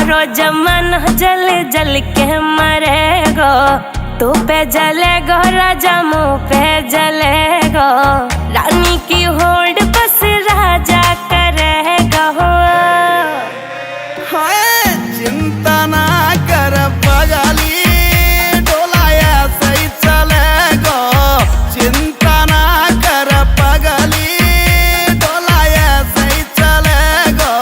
सारो जमाना जल जल के मरेगो। तू पे जलेगो राजा मुँह पे जलेगो। रानी की होड़ बस राजा करेगा। चिंता ना कर पगली, डोलाया सही चलेगो। चिंता ना कर पगली, डोलाया सही चलेगो।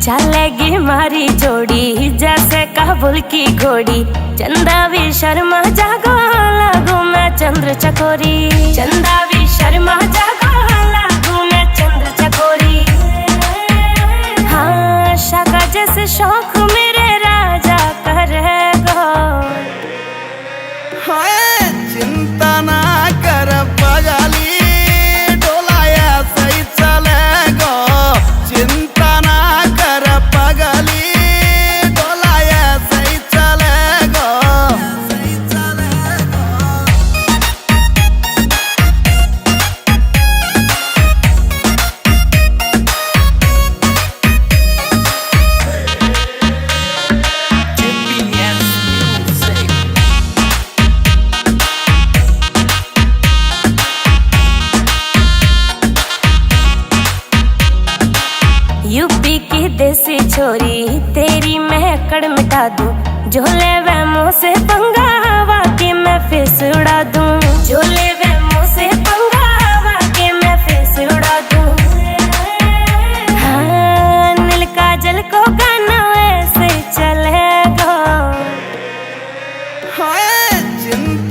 चलेगी मारी जोड़ी जैसे काबुल की घोड़ी। चंदा भी शर्मा जागो लागू मैं चंद्र चकोरी। चंदा भी शर्मा जागो लागू मैं चंद्र चकोरी। हाँ शाका जैसे शौक मेरे राजा करेगो। चिंता ना कर पगली, डोलाया सही चलेगो। चिंता ना कर पगली, डोलाया सही चलेगो। सही चलेगो। यूपी की देसी छोरी तेरी महकड़ मिटा दूं। झोले वे मुँह से पंगा हवा के मैं फिस उड़ा दूं। झोले वे मुँह से पंगा हवा के मैं फिस उड़ा दूं। हाँ नील काजल को गाना वैसे चलेगा। चिंता